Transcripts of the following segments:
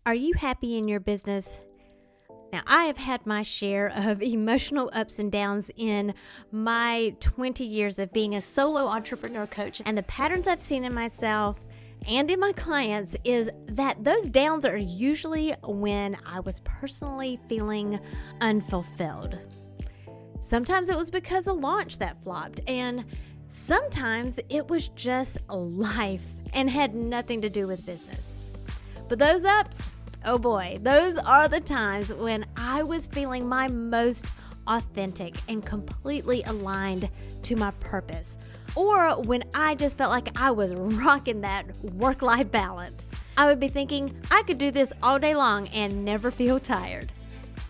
Are you happy in your business? Now, I have had my share of emotional ups and downs in my 20 years of being a solo entrepreneur coach, and the patterns I've seen in myself and in my clients is that those downs are usually when I was personally feeling unfulfilled. Sometimes it was because a launch that flopped, and sometimes it was just life and had nothing to do with business. But those ups, oh boy, those are the times when I was feeling my most authentic and completely aligned to my purpose, or when I just felt like I was rocking that work-life balance. I would be thinking I could do this all day long and never feel tired.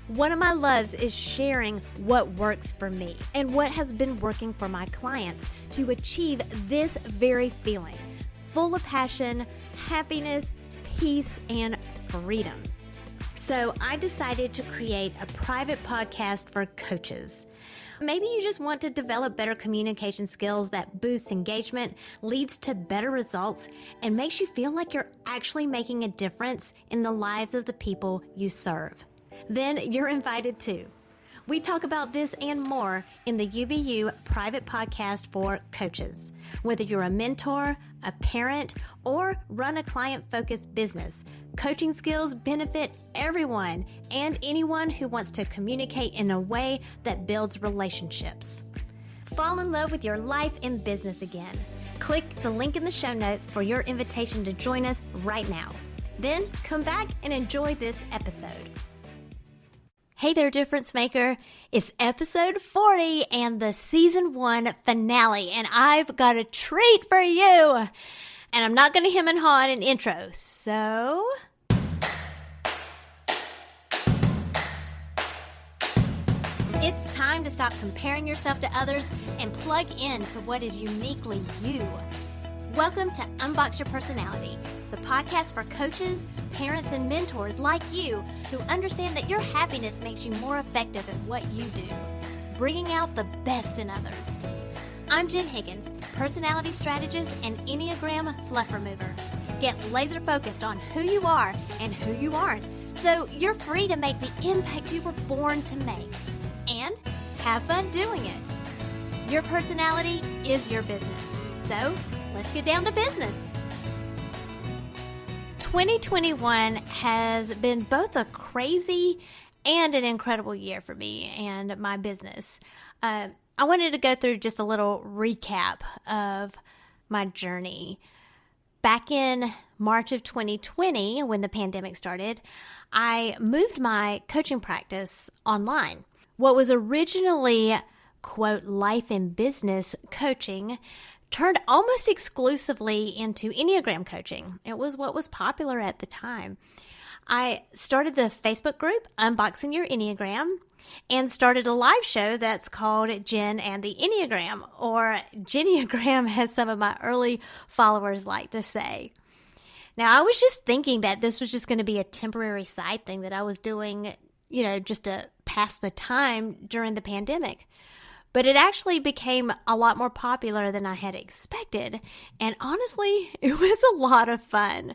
One of my loves is sharing what works for me and what has been working for my clients to achieve this very feeling, full of passion, happiness, peace, and freedom. So I decided to create a private podcast for coaches. Maybe you just want to develop better communication skills that boosts engagement, leads to better results, and makes you feel like you're actually making a difference in the lives of the people you serve. Then you're invited too. We talk about this and more in the UBU private podcast for coaches. Whether you're a mentor, a parent, or run a client-focused business, coaching skills benefit everyone and anyone who wants to communicate in a way that builds relationships. Fall in love with your life and business again. Click the link in the show notes for your invitation to join us right now. Then come back and enjoy this episode. Hey there, difference maker. It's episode 40 and the season 1 finale, and I've got a treat for you. And I'm not going to hem and haw in an intro, so it's time to stop comparing yourself to others and plug in to what is uniquely you. Welcome to Unbox Your Personality, the podcast for coaches, parents, and mentors like you who understand that your happiness makes you more effective at what you do, bringing out the best in others. I'm Jen Higgins, personality strategist and Enneagram fluff remover. Get laser focused on who you are and who you aren't, so you're free to make the impact you were born to make. And have fun doing it. Your personality is your business, so let's get down to business. 2021 has been both a crazy and an incredible year for me and my business. I wanted to go through just a little recap of my journey. Back in March of 2020, when the pandemic started, I moved my coaching practice online. What was originally, quote, life and business coaching turned almost exclusively into Enneagram coaching. It was what was popular at the time. I started the Facebook group, Unboxing Your Enneagram, and started a live show that's called Jen and the Enneagram, or Jenneagram, as some of my early followers like to say. Now, I was just thinking that this was just going to be a temporary side thing that I was doing, just to pass the time during the pandemic. But it actually became a lot more popular than I had expected. And honestly, it was a lot of fun.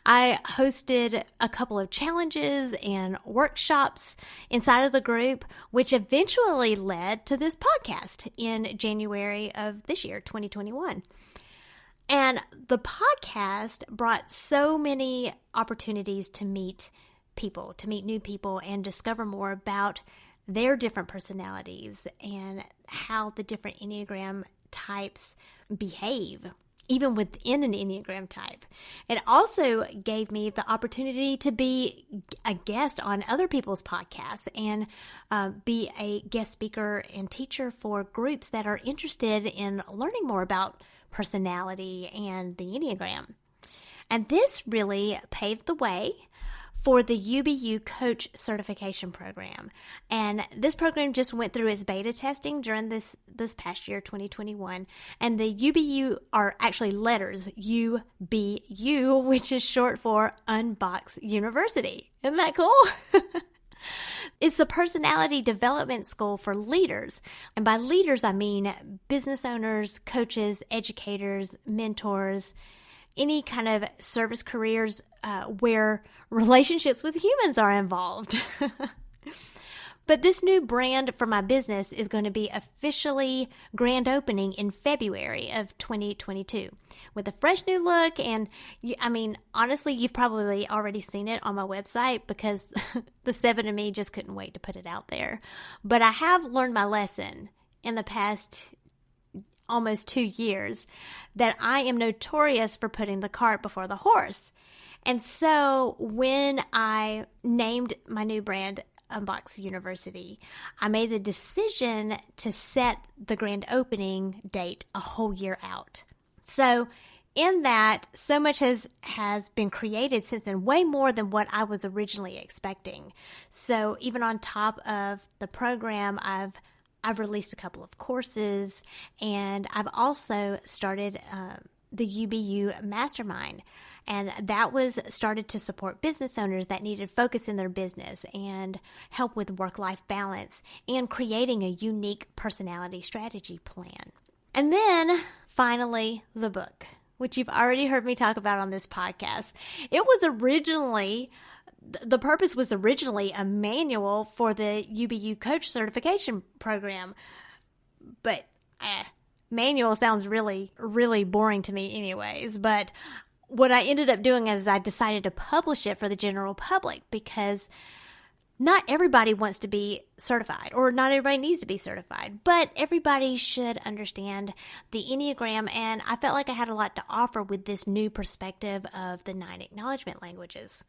I hosted a couple of challenges and workshops inside of the group, which eventually led to this podcast in January of this year, 2021. And the podcast brought so many opportunities to meet people, to meet new people and discover more about their different personalities and how the different Enneagram types behave, even within an Enneagram type. It also gave me the opportunity to be a guest on other people's podcasts and be a guest speaker and teacher for groups that are interested in learning more about personality and the Enneagram. And this really paved the way for the UBU Coach Certification Program. And this program just went through its beta testing during this past year, 2021. And the UBU are actually letters, UBU, which is short for Unbox University. Isn't that cool? It's a personality development school for leaders. And by leaders, I mean business owners, coaches, educators, mentors, any kind of service careers where relationships with humans are involved. But this new brand for my business is going to be officially grand opening in February of 2022 with a fresh new look. And I mean, honestly, you've probably already seen it on my website because the 7 of me just couldn't wait to put it out there. But I have learned my lesson in the past almost 2 years that I am notorious for putting the cart before the horse. And so when I named my new brand Unbox University, I made the decision to set the grand opening date a whole year out. So in that, so much has been created since then, way more than what I was originally expecting. So even on top of the program, I've released a couple of courses, and I've also started the UBU Mastermind. And that was started to support business owners that needed focus in their business and help with work-life balance and creating a unique personality strategy plan. And then finally, the book, which you've already heard me talk about on this podcast. The purpose was originally a manual for the UBU coach certification program, but manual sounds really, really boring to me anyways. But what I ended up doing is I decided to publish it for the general public because not everybody wants to be certified, or not everybody needs to be certified, but everybody should understand the Enneagram. And I felt like I had a lot to offer with this new perspective of the 9 acknowledgement languages.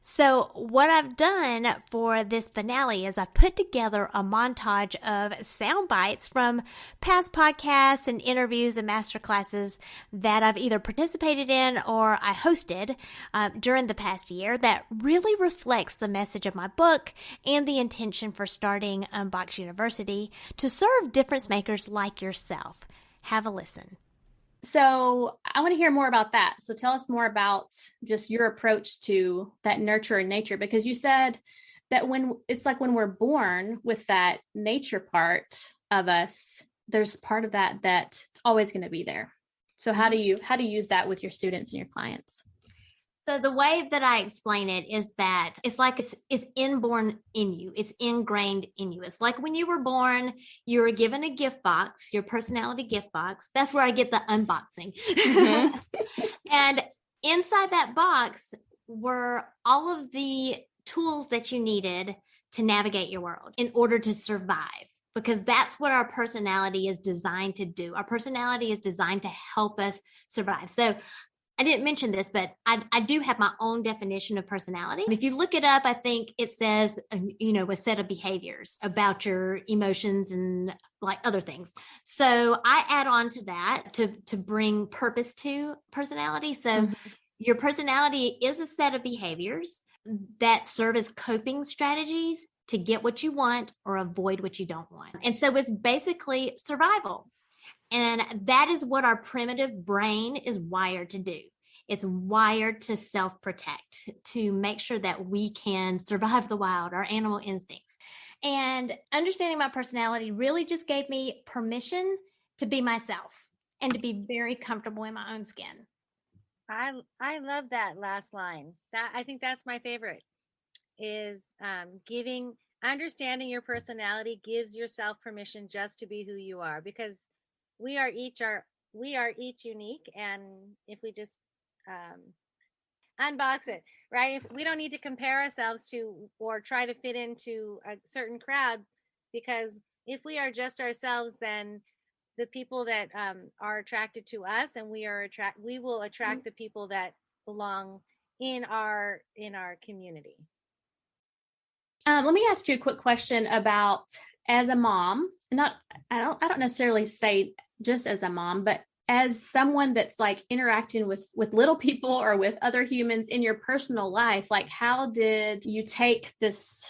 So what I've done for this finale is I've put together a montage of sound bites from past podcasts and interviews and masterclasses that I've either participated in or I hosted during the past year that really reflects the message of my book and the intention for starting Unbox University to serve difference makers like yourself. Have a listen. So I want to hear more about that. So tell us more about just your approach to that nurture and nature, because you said that when we're born with that nature part of us, there's part of that that's always going to be there. So how do you use that with your students and your clients? So the way that I explain it is that it's like it's inborn in you. It's ingrained in you. It's like when you were born, you were given a gift box, your personality gift box. That's where I get the unboxing. Mm-hmm. And inside that box were all of the tools that you needed to navigate your world in order to survive. Because that's what our personality is designed to do. Our personality is designed to help us survive. So I didn't mention this, but I do have my own definition of personality. If you look it up, I think it says, a set of behaviors about your emotions and like other things. So I add on to that to bring purpose to personality. So your personality is a set of behaviors that serve as coping strategies to get what you want or avoid what you don't want. And so it's basically survival. And that is what our primitive brain is wired to do. It's wired to self-protect, to make sure that we can survive the wild, our animal instincts. And understanding my personality really just gave me permission to be myself and to be very comfortable in my own skin. I love that last line. I think that's my favorite, is understanding your personality gives yourself permission just to be who you are, because we are each unique. And if we just unbox it, right? If we don't need to compare ourselves to or try to fit into a certain crowd, because if we are just ourselves, then the people that are attracted to us, and we will attract the people that belong in our community. Let me ask you a quick question about, as a mom, I don't necessarily say just as a mom, but as someone that's like interacting with little people or with other humans in your personal life, like how did you take this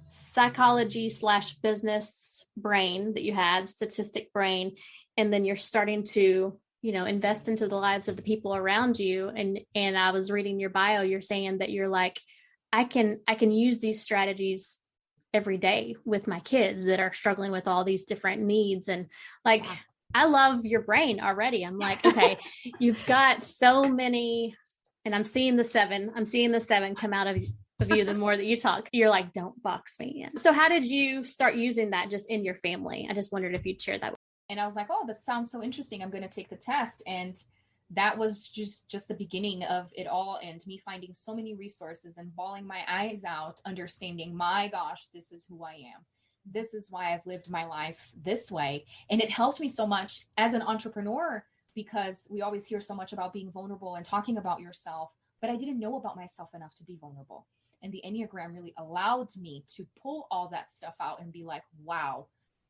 psychology / business brain that you had, statistic brain, and then you're starting to, invest into the lives of the people around you. And I was reading your bio, you're saying that you're like, I can use these strategies every day with my kids that are struggling with all these different needs. And like, I love your brain already. I'm like, okay, you've got so many, and I'm seeing the seven. I'm seeing the seven come out of you the more that you talk. You're like, don't box me in. So how did you start using that just in your family? I just wondered if you'd share that. And I was like, oh, this sounds so interesting. I'm going to take the test. And that was just the beginning of it all, and me finding so many resources and bawling my eyes out, understanding, my gosh, this is who I am. This is why I've lived my life this way. And it helped me so much as an entrepreneur, because we always hear so much about being vulnerable and talking about yourself, but I didn't know about myself enough to be vulnerable. And the Enneagram really allowed me to pull all that stuff out and be like, wow,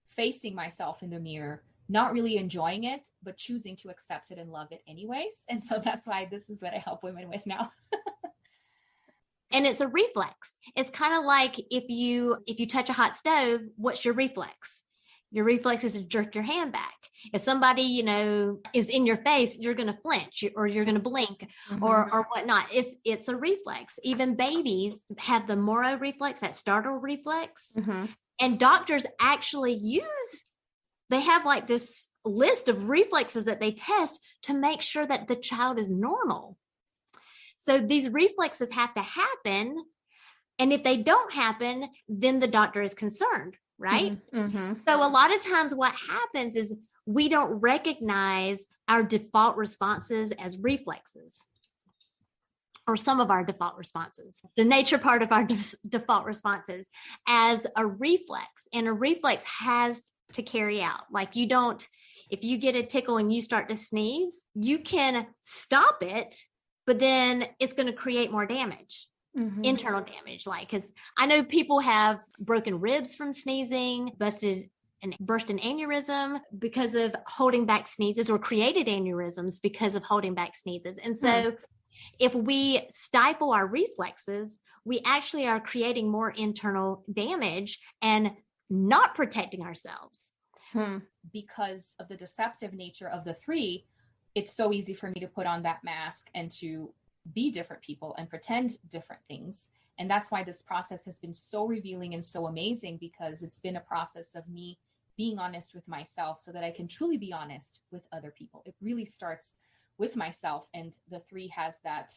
facing myself in the mirror, not really enjoying it, but choosing to accept it and love it anyways. And so that's why this is what I help women with now. And it's a reflex. It's kind of like if you touch a hot stove, what's your reflex? Your reflex is to jerk your hand back. If somebody, is in your face, you're going to flinch or you're going to blink or whatnot. It's a reflex. Even babies have the Moro reflex, that startle reflex. Mm-hmm. And doctors actually they have like this list of reflexes that they test to make sure that the child is normal. So these reflexes have to happen. And if they don't happen, then the doctor is concerned, right? Mm-hmm. So a lot of times what happens is we don't recognize our default responses as reflexes, or some of our default responses, the nature part of our default responses as a reflex. And a reflex has to carry out. Like if you get a tickle and you start to sneeze, you can stop it, but then it's going to create more damage, internal damage. Like, because I know people have broken ribs from sneezing, burst an aneurysm because of holding back sneezes, or created aneurysms because of holding back sneezes. And so if we stifle our reflexes, we actually are creating more internal damage and not protecting ourselves. Because of the deceptive nature of the 3, it's so easy for me to put on that mask and to be different people and pretend different things. And that's why this process has been so revealing and so amazing, because it's been a process of me being honest with myself so that I can truly be honest with other people. It really starts with myself, and the 3 has that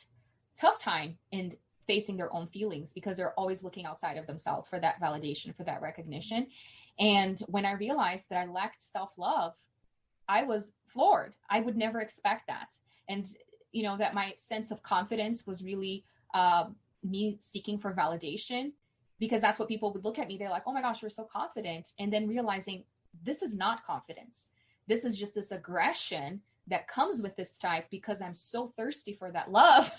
tough time in facing their own feelings because they're always looking outside of themselves for that validation, for that recognition. And when I realized that I lacked self-love, I was floored. I would never expect that. And, that my sense of confidence was really me seeking for validation, because that's what people would look at me. They're like, oh my gosh, you're so confident. And then realizing this is not confidence. This is just this aggression that comes with this type because I'm so thirsty for that love.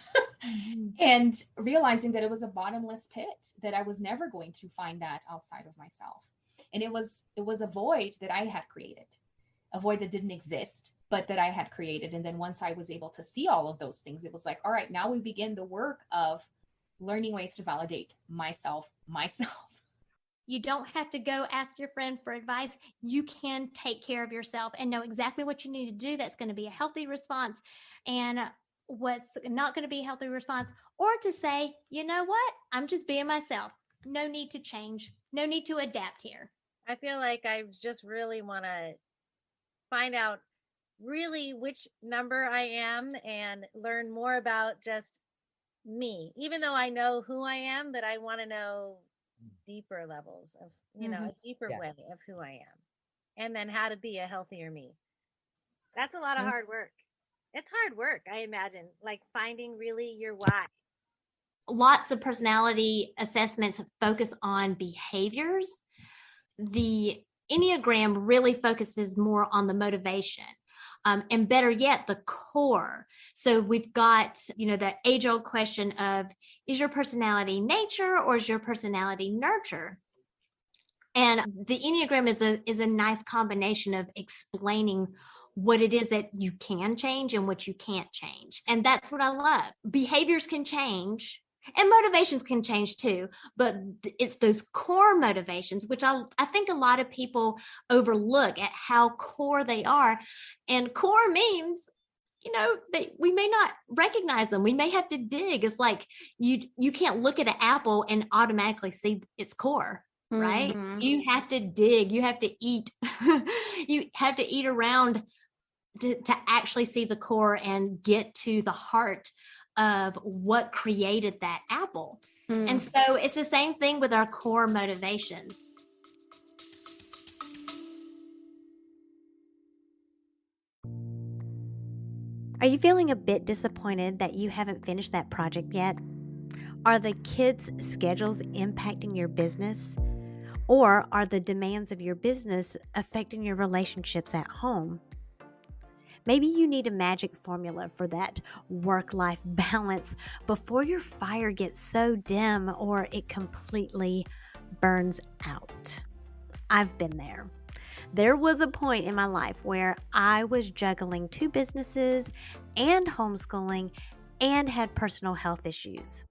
And realizing that it was a bottomless pit, that I was never going to find that outside of myself. And it was a void that I had created, a void that didn't exist, but that I had created. And then once I was able to see all of those things, it was like, all right, now we begin the work of learning ways to validate myself. You don't have to go ask your friend for advice. You can take care of yourself and know exactly what you need to do that's going to be a healthy response, and what's not going to be a healthy response. Or to say, you know what? I'm just being myself. No need to change. No need to adapt here. I feel like I just really want to find out really which number I am and learn more about just me, even though I know who I am, but I want to know deeper levels of, a deeper way of who I am, and then how to be a healthier me. That's a lot of hard work. It's hard work, I imagine, like finding really your why. Lots of personality assessments focus on behaviors. The Enneagram really focuses more on the motivation. And better yet, the core. So we've got, the age-old question of, is your personality nature or is your personality nurture? And the Enneagram is a nice combination of explaining what it is that you can change and what you can't change. And that's what I love. Behaviors can change and motivations can change too, but it's those core motivations, which I think a lot of people overlook at how core they are. And core means, we may not recognize them. We may have to dig. It's like you can't look at an apple and automatically see its core. right? Mhm. You have to dig, you have to eat, you have to eat around to actually see the core and get to the heart of what created that apple. And so it's the same thing with our core motivations. Are you feeling a bit disappointed that you haven't finished that project yet? Are the kids' schedules impacting your business? Or are the demands of your business affecting your relationships at home? Maybe you need a magic formula for that work-life balance before your fire gets so dim or it completely burns out. I've been there. There was a point in my life where I was juggling 2 businesses and homeschooling and had personal health issues.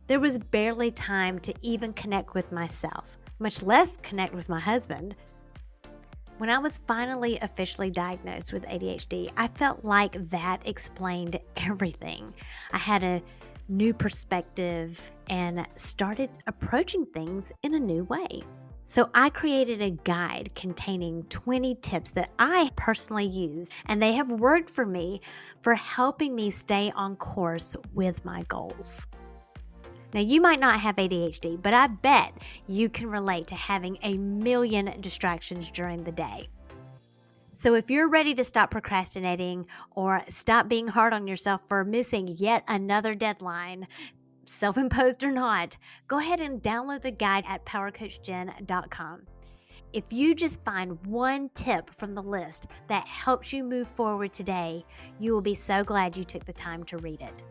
There was barely time to even connect with myself, much less connect with my husband. When I was finally officially diagnosed with ADHD, I felt like that explained everything. I had a new perspective and started approaching things in a new way. So I created a guide containing 20 tips that I personally use, and they have worked for me for helping me stay on course with my goals. Now, you might not have ADHD, but I bet you can relate to having a million distractions during the day. So if you're ready to stop procrastinating or stop being hard on yourself for missing yet another deadline, self-imposed or not, go ahead and download the guide at powercoachjen.com. If you just find one tip from the list that helps you move forward today, you will be so glad you took the time to read it.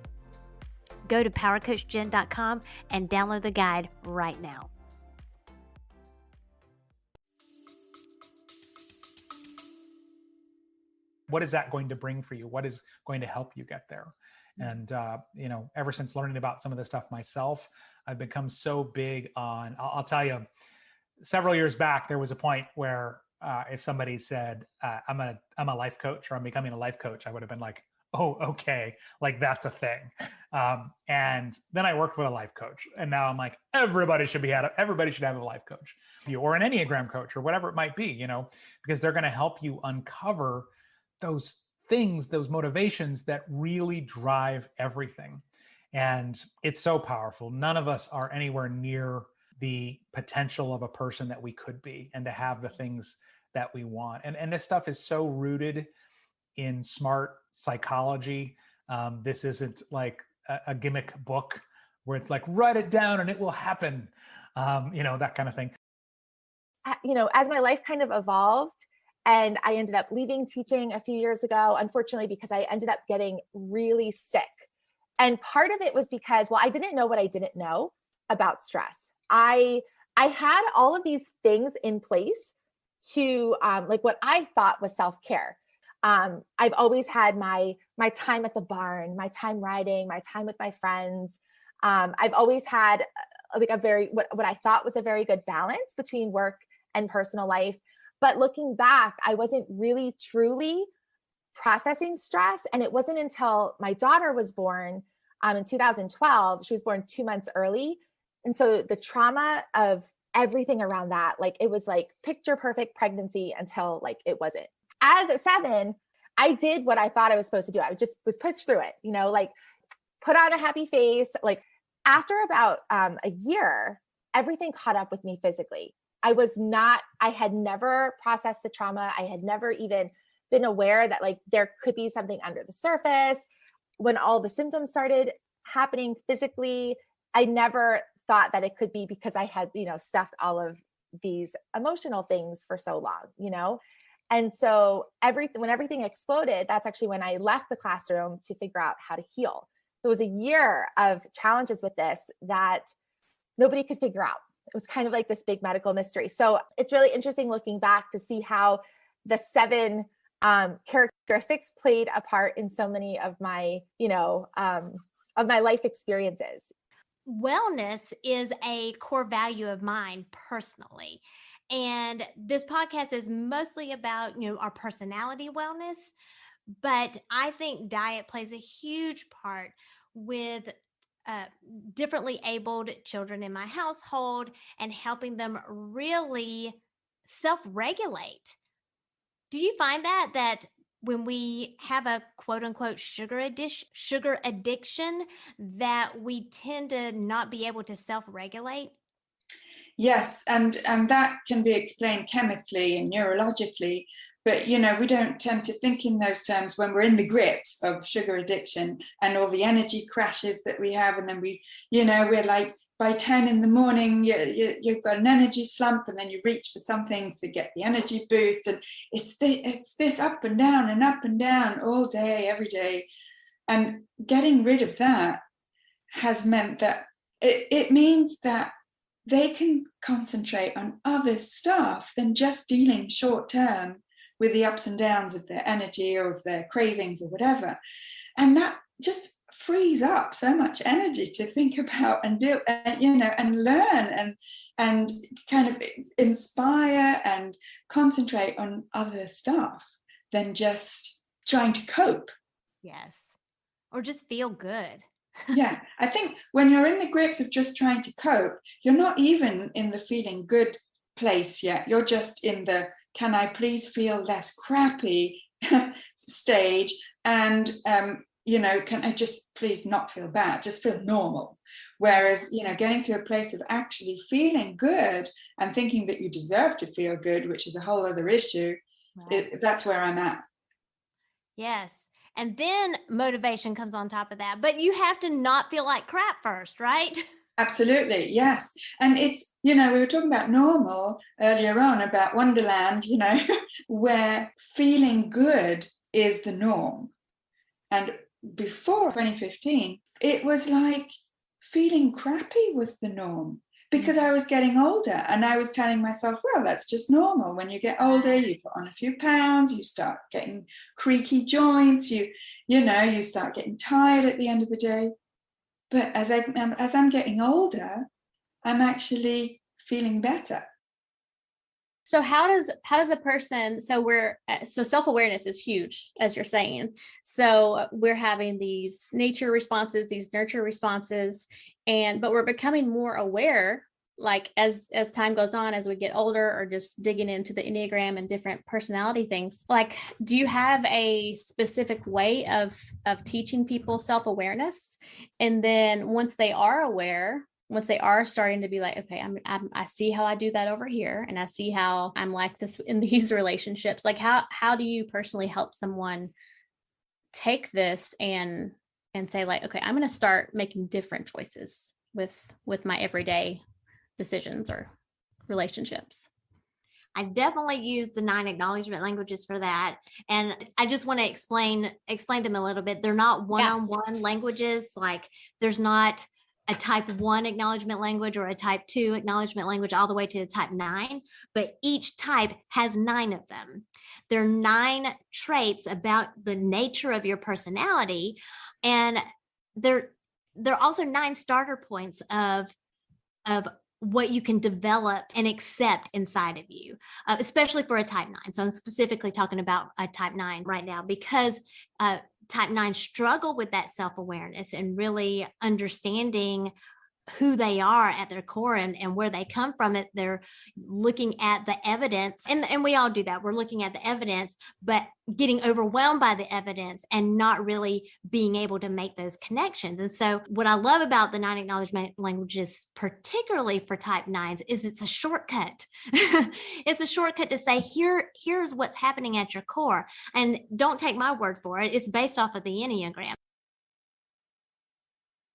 Go to powercoachjen.com and download the guide right now. What is that going to bring for you? What is going to help you get there? And, ever since learning about some of this stuff myself, I've become so big on, I'll tell you, several years back, there was a point where if somebody said, I'm a life coach or I'm becoming a life coach, I would have been like, oh, okay, like that's a thing. And then I worked with a life coach, and now I'm like, everybody should have a life coach, or an Enneagram coach, or whatever it might be, because they're going to help you uncover those things, those motivations that really drive everything. And it's so powerful. None of us are anywhere near the potential of a person that we could be, and to have the things that we want. And this stuff is so rooted in smart psychology. This isn't like a gimmick book where it's like, write it down and it will happen, that kind of thing. As my life kind of evolved, and I ended up leaving teaching a few years ago, unfortunately, because I ended up getting really sick. And part of it was because, I didn't know what I didn't know about stress. I had all of these things in place to like what I thought was self-care. I've always had my time at the barn, my time riding, my time with my friends. I've always had like what I thought was a very good balance between work and personal life. But looking back, I wasn't really truly processing stress. And it wasn't until my daughter was born in 2012, she was born 2 months early. And so the trauma of everything around that, like it was like picture perfect pregnancy until like it wasn't. As at 7, I did what I thought I was supposed to do. I just was pushed through it, like put on a happy face. Like after about a year, everything caught up with me physically. I had never processed the trauma. I had never even been aware that like there could be something under the surface. When all the symptoms started happening physically, I never thought that it could be because I had, stuffed all of these emotional things for so long, And so when everything exploded, that's actually when I left the classroom to figure out how to heal. So it was a year of challenges with this that nobody could figure out. It was kind of like this big medical mystery. So it's really interesting looking back to see how the 7 characteristics played a part in so many of my, of my life experiences. Wellness is a core value of mine personally. And this podcast is mostly about, our personality wellness. But I think diet plays a huge part with differently abled children in my household and helping them really self-regulate. Do you find that when we have a quote unquote sugar addiction, that we tend to not be able to self-regulate? Yes, and that can be explained chemically and neurologically, but we don't tend to think in those terms when we're in the grips of sugar addiction and all the energy crashes that we have, and then we're like, by 10 in the morning, you've got an energy slump, and then you reach for something to get the energy boost, and it's this up and down all day, every day, and getting rid of that has meant that it means that they can concentrate on other stuff than just dealing short term with the ups and downs of their energy or of their cravings or whatever. And that just frees up so much energy to think about and do, and learn and kind of inspire and concentrate on other stuff than just trying to cope. Yes. Or just feel good. Yeah, I think when you're in the grips of just trying to cope, you're not even in the feeling good place yet. You're just in the can I please feel less crappy stage, and can I just please not feel bad, just feel normal. Whereas getting to a place of actually feeling good and thinking that you deserve to feel good, which is a whole other issue, right. That's where I'm at. Yes. And then motivation comes on top of that. But you have to not feel like crap first, right? Absolutely, yes. And it's, we were talking about normal earlier on, about Wonderland, where feeling good is the norm. And before 2015, it was like feeling crappy was the norm, because I was getting older and I was telling myself, well, that's just normal. When you get older, you put on a few pounds, you start getting creaky joints, you start getting tired at the end of the day. But as I'm getting older, I'm actually feeling better. So how does a person, so self-awareness is huge, as you're saying. So we're having these nature responses, these nurture responses, but we're becoming more aware, like as time goes on, as we get older, or just digging into the Enneagram and different personality things. Like, do you have a specific way of teaching people self-awareness? And then once they are aware, once they are starting to be like, okay, I see how I do that over here, and I see how I'm like this in these relationships. Like, how do you personally help someone take this and say, like, okay, I'm going to start making different choices with my everyday decisions or relationships? I definitely use the 9 acknowledgement languages for that. And I just want to explain them a little bit. They're not one-on-one languages. Like, there's not a type 1 acknowledgement language or a type 2 acknowledgement language all the way to the type 9, but each type has 9 of them. There are 9 traits about the nature of your personality. And they're also 9 starter points of what you can develop and accept inside of you, especially for a type 9. So I'm specifically talking about a type 9 right now, because type 9 struggle with that self-awareness and really understanding who they are at their core and where they come from. They're looking at the evidence, and we all do that. We're looking at the evidence, but getting overwhelmed by the evidence and not really being able to make those connections. And so what I love about the 9 acknowledgement languages, particularly for type 9s, is it's a shortcut. It's a shortcut to say, here's what's happening at your core. And don't take my word for it. It's based off of the Enneagram.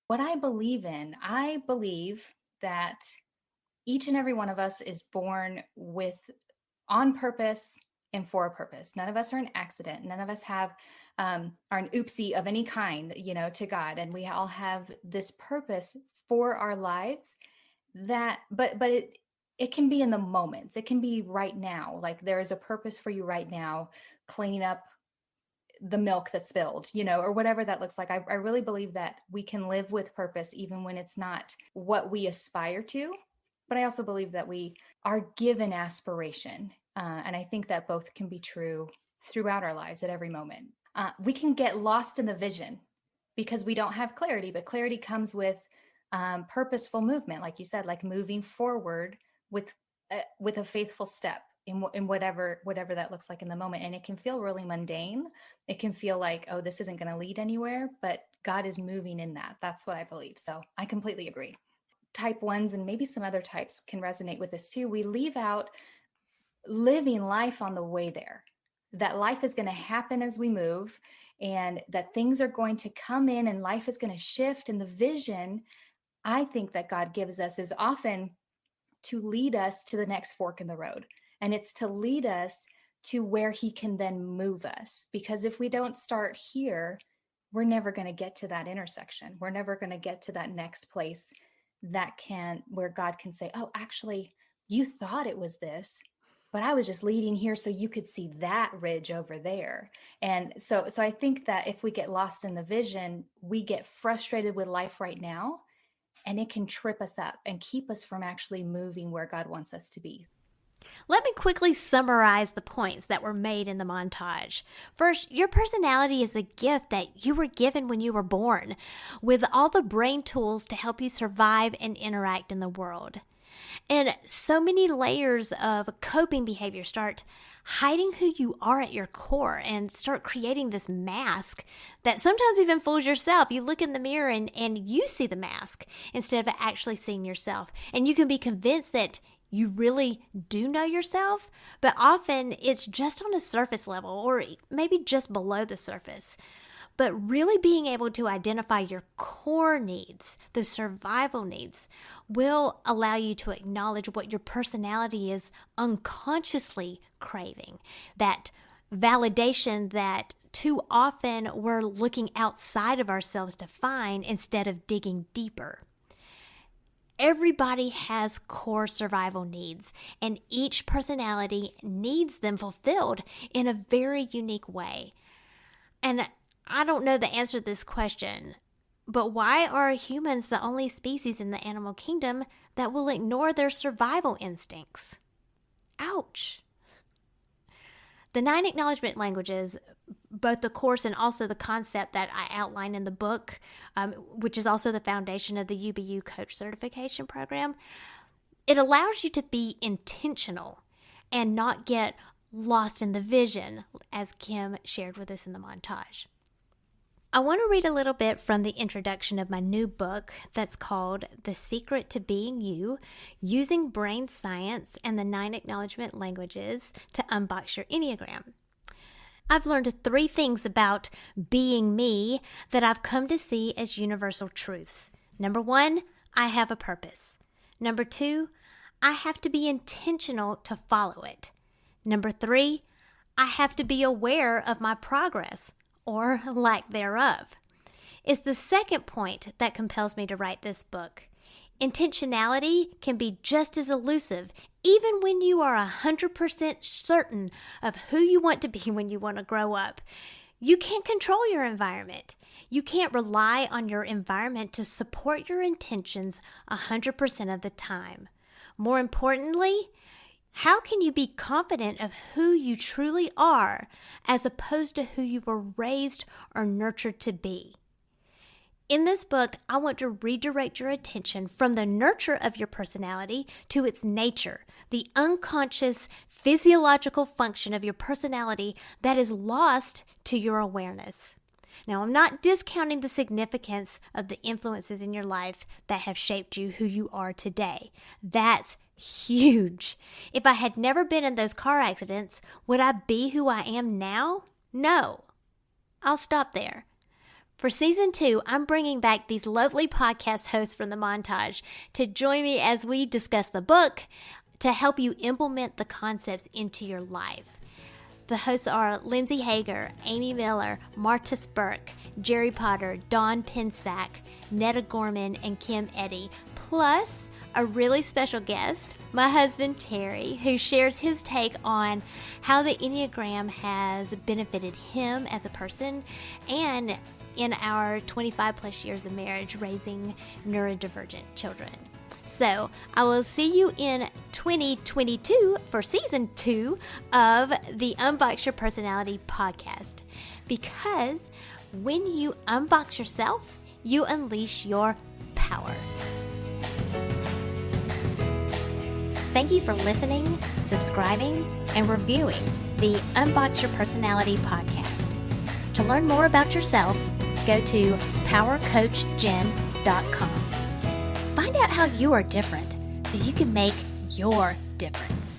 What I believe that each and every one of us is born on purpose and for a purpose. None of us are an accident. None of us are an oopsie of any kind, to God. And we all have this purpose for our lives but it can be in the moments. It can be right now. Like, there is a purpose for you right now, cleaning up the milk that spilled, or whatever that looks like. I really believe that we can live with purpose even when it's not what we aspire to. But I also believe that we are given aspiration. And I think that both can be true throughout our lives at every moment. We can get lost in the vision because we don't have clarity, but clarity comes with purposeful movement, like you said, like moving forward with a faithful step in whatever that looks like in the moment. And it can feel really mundane. It can feel like, oh, this isn't going to lead anywhere, but God is moving in that. That's what I believe. So I completely agree. Type 1s and maybe some other types can resonate with this too. We leave out living life on the way there, that life is going to happen as we move, and that things are going to come in and life is going to shift. And the vision I think that God gives us is often to lead us to the next fork in the road. And it's to lead us to where he can then move us. Because if we don't start here, we're never going to get to that intersection. We're never going to get to that next place where God can say, oh, actually, you thought it was this, but I was just leading here so you could see that ridge over there. And so I think that if we get lost in the vision, we get frustrated with life right now, and it can trip us up and keep us from actually moving where God wants us to be. Let me quickly summarize the points that were made in the montage. First, your personality is a gift that you were given when you were born, with all the brain tools to help you survive and interact in the world. And so many layers of coping behavior start hiding who you are at your core and start creating this mask that sometimes even fools yourself. You look in the mirror and you see the mask instead of actually seeing yourself. And you can be convinced that you really do know yourself, but often it's just on a surface level or maybe just below the surface. But really being able to identify your core needs, the survival needs, will allow you to acknowledge what your personality is unconsciously craving. That validation that too often we're looking outside of ourselves to find instead of digging deeper. Everybody has core survival needs, and each personality needs them fulfilled in a very unique way. And I don't know the answer to this question, but why are humans the only species in the animal kingdom that will ignore their survival instincts? Ouch. The 9 acknowledgement languages, both the course and also the concept that I outline in the book, which is also the foundation of the UBU Coach Certification Program, it allows you to be intentional and not get lost in the vision, as Kim shared with us in the montage. I want to read a little bit from the introduction of my new book that's called The Secret to Being You, Using Brain Science and the 9 Acknowledgement Languages to Unbox Your Enneagram. I've learned 3 things about being me that I've come to see as universal truths. Number 1, I have a purpose. Number 2, I have to be intentional to follow it. Number 3, I have to be aware of my progress, or lack thereof. It's the second point that compels me to write this book. Intentionality can be just as elusive, even when you are 100% certain of who you want to be when you want to grow up. You can't control your environment. You can't rely on your environment to support your intentions 100% of the time. More importantly, how can you be confident of who you truly are as opposed to who you were raised or nurtured to be? In this book, I want to redirect your attention from the nurture of your personality to its nature, the unconscious physiological function of your personality that is lost to your awareness. Now, I'm not discounting the significance of the influences in your life that have shaped you who you are today. That's huge. If I had never been in those car accidents, would I be who I am now? No. I'll stop there. For season 2, I'm bringing back these lovely podcast hosts from the montage to join me as we discuss the book to help you implement the concepts into your life. The hosts are Lindsay Hager, Amy Miller, Martis Burke, Jerry Potter, Dawn Pensack, Netta Gorman, and Kim Eddy, plus a really special guest, my husband Terry, who shares his take on how the Enneagram has benefited him as a person and in our 25 plus years of marriage raising neurodivergent children. So I will see you in 2022 for season 2 of the Unbox Your Personality podcast, because When you unbox yourself, you unleash your power. Thank you for listening, subscribing, and reviewing the Unbox Your Personality podcast. To learn more about yourself, go to powercoachjen.com. Find out how you are different so you can make your difference.